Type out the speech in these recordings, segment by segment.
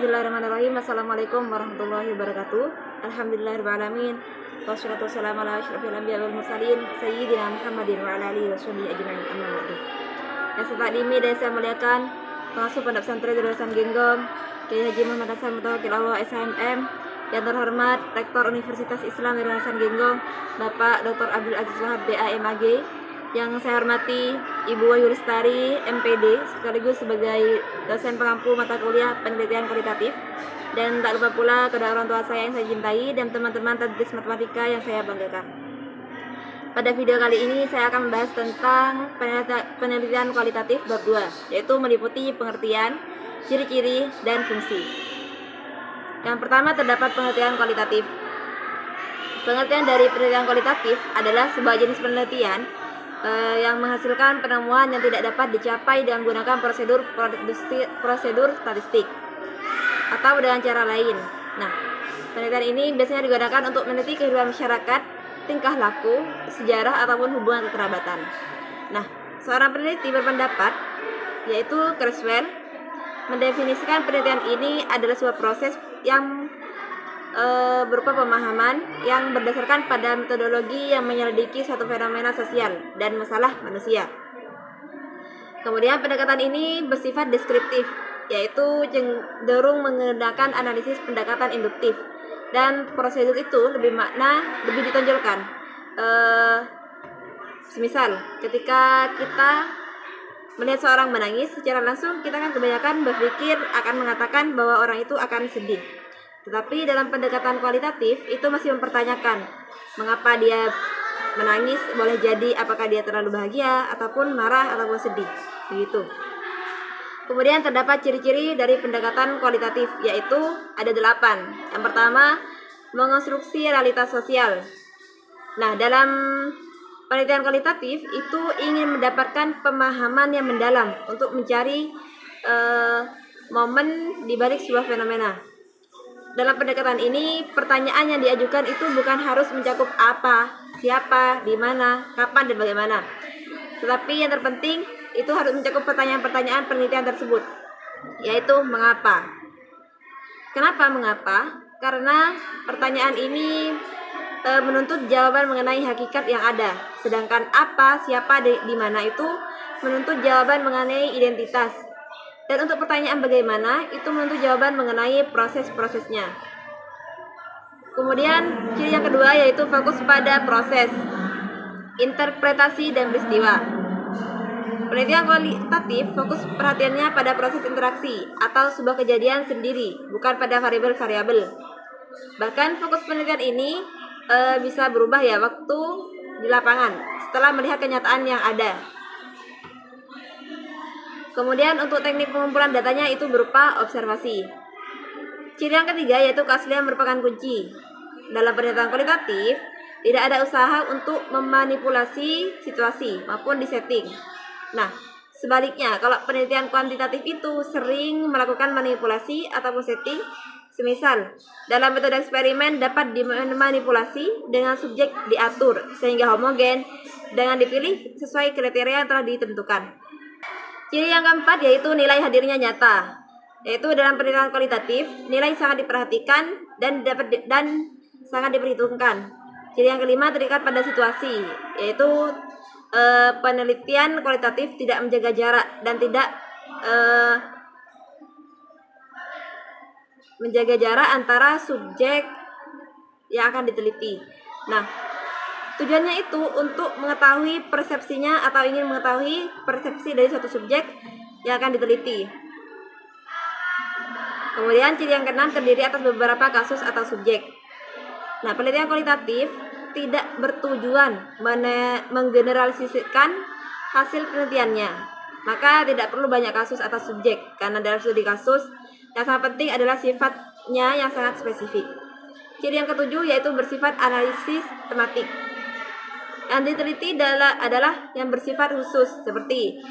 Bismillahirrahmanirrahim. Assalamualaikum warahmatullahi wabarakatuh. Alhamdulillahirrahmanirrahim. Wassalatu wassalamu ala asyrafil anbiya wal mursalin sayyidina Muhammadin wa ala alihi washabihi ajma'in. Amma ba'du. Yang setakdimi dan saya muliakan pengasuh Pondok Pesantren Darussan Genggong Kiai Haji Muhammad Hasan Mutawakil Allah SHMM, yang terhormat Rektor Universitas Islam Darussan Genggong Bapak Dr. Abdul Aziz Wahab BAMAG, yang saya hormati Ibu Wahyu Lestari MPD sekaligus sebagai dosen pengampu mata kuliah penelitian kualitatif, dan tak lupa pula kedua orang tua saya yang saya cintai dan teman-teman tadris matematika yang saya banggakan. Pada video kali ini saya akan membahas tentang penelitian kualitatif bab 2, yaitu meliputi pengertian, ciri-ciri, dan fungsi. Yang pertama terdapat pengertian kualitatif. Pengertian dari penelitian kualitatif adalah sebuah jenis penelitian yang menghasilkan penemuan yang tidak dapat dicapai dengan menggunakan prosedur statistik atau dengan cara lain. Nah, penelitian ini biasanya digunakan untuk meneliti kehidupan masyarakat, tingkah laku, sejarah, ataupun hubungan kekerabatan. Nah, seorang peneliti berpendapat, yaitu Creswell, mendefinisikan penelitian ini adalah sebuah proses yang berupa pemahaman yang berdasarkan pada metodologi yang menyelidiki suatu fenomena sosial dan masalah manusia. Kemudian pendekatan ini bersifat deskriptif, yaitu cenderung menggunakan analisis pendekatan induktif, dan prosedur itu lebih ditonjolkan. Semisal ketika kita melihat seorang menangis, secara langsung kita kan kebanyakan berpikir akan mengatakan bahwa orang itu akan sedih. Tetapi dalam pendekatan kualitatif itu masih mempertanyakan mengapa dia menangis, boleh jadi apakah dia terlalu bahagia ataupun marah ataupun sedih, begitu. Kemudian terdapat ciri-ciri dari pendekatan kualitatif, yaitu ada 8. Yang pertama, mengonstruksi realitas sosial. Nah, dalam penelitian kualitatif itu ingin mendapatkan pemahaman yang mendalam untuk mencari momen di balik sebuah fenomena. Dalam pendekatan ini, pertanyaan yang diajukan itu bukan harus mencakup apa, siapa, di mana, kapan, dan bagaimana. Tetapi yang terpenting itu harus mencakup pertanyaan-pertanyaan penelitian tersebut, yaitu mengapa. Kenapa mengapa? Karena pertanyaan ini menuntut jawaban mengenai hakikat yang ada, sedangkan apa, siapa, di mana itu menuntut jawaban mengenai identitas. Dan untuk pertanyaan bagaimana itu menuntut jawaban mengenai proses-prosesnya. Kemudian ciri yang kedua yaitu fokus pada proses, interpretasi, dan peristiwa. Penelitian kualitatif fokus perhatiannya pada proses interaksi atau sebuah kejadian sendiri, bukan pada variabel-variabel. Bahkan fokus penelitian ini bisa berubah waktu di lapangan setelah melihat kenyataan yang ada. Kemudian untuk teknik pengumpulan datanya itu berupa observasi. Ciri yang ketiga yaitu keaslian merupakan kunci. Dalam penelitian kualitatif tidak ada usaha untuk memanipulasi situasi maupun disetting. Nah, sebaliknya kalau penelitian kuantitatif itu sering melakukan manipulasi ataupun setting. Semisal dalam metode eksperimen dapat dimanipulasi dengan subjek diatur sehingga homogen dengan dipilih sesuai kriteria yang telah ditentukan. Ciri yang keempat yaitu nilai hadirnya nyata. Yaitu dalam penelitian kualitatif, nilai sangat diperhatikan dan sangat diperhitungkan. Ciri yang kelima terikat pada situasi, yaitu penelitian kualitatif tidak menjaga jarak dan tidak menjaga jarak antara subjek yang akan diteliti. Nah, tujuannya itu untuk mengetahui persepsinya atau ingin mengetahui persepsi dari suatu subjek yang akan diteliti. Kemudian ciri yang keenam terdiri atas beberapa kasus atau subjek. Nah, penelitian kualitatif tidak bertujuan menggeneralisasikan hasil penelitiannya. Maka tidak perlu banyak kasus atau subjek, karena dalam studi kasus yang sangat penting adalah sifatnya yang sangat spesifik. Ciri yang ketujuh yaitu bersifat analisis tematik. Yang diteliti adalah yang bersifat khusus seperti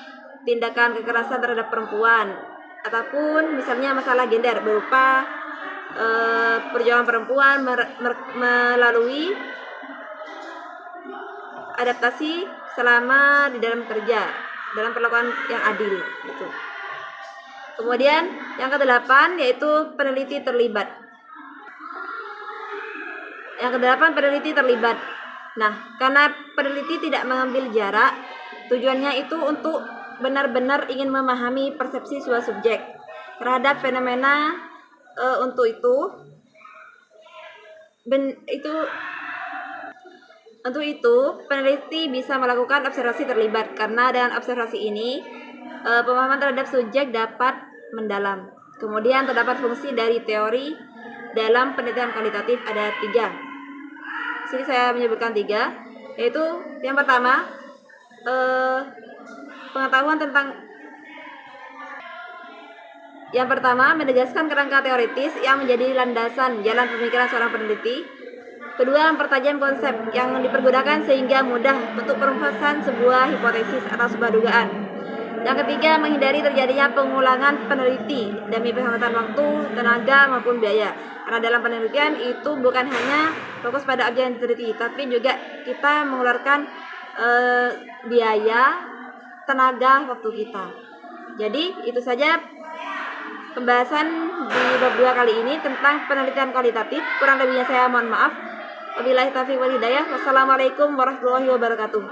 tindakan kekerasan terhadap perempuan ataupun misalnya masalah gender berupa perjuangan perempuan melalui adaptasi selama di dalam kerja dalam perlakuan yang adil gitu. Kemudian yang kedelapan yaitu peneliti terlibat. Yang kedelapan, peneliti terlibat. Nah, karena peneliti tidak mengambil jarak, tujuannya itu untuk benar-benar ingin memahami persepsi sebuah subjek terhadap fenomena. Untuk itu peneliti bisa melakukan observasi terlibat, karena dengan observasi ini pemahaman terhadap subjek dapat mendalam. Kemudian terdapat fungsi dari teori dalam penelitian kualitatif, ada 3. Sini saya menyebutkan 3, yaitu yang pertama pengetahuan tentang yang pertama, menegaskan kerangka teoritis yang menjadi landasan jalan pemikiran seorang peneliti. Kedua, mempertajam konsep yang dipergunakan sehingga mudah untuk perumusan sebuah hipotesis atau sebuah dugaan. Yang ketiga, menghindari terjadinya pengulangan peneliti demi penghematan waktu, tenaga, maupun biaya. Karena dalam penelitian itu bukan hanya fokus pada objek yang diteliti, tapi juga kita mengeluarkan biaya, tenaga, waktu kita. Jadi itu saja pembahasan di bab 2 kali ini tentang penelitian kualitatif. Kurang lebihnya saya mohon maaf. Wabillahi taufiq wal hidayah. Wassalamualaikum warahmatullahi wabarakatuh.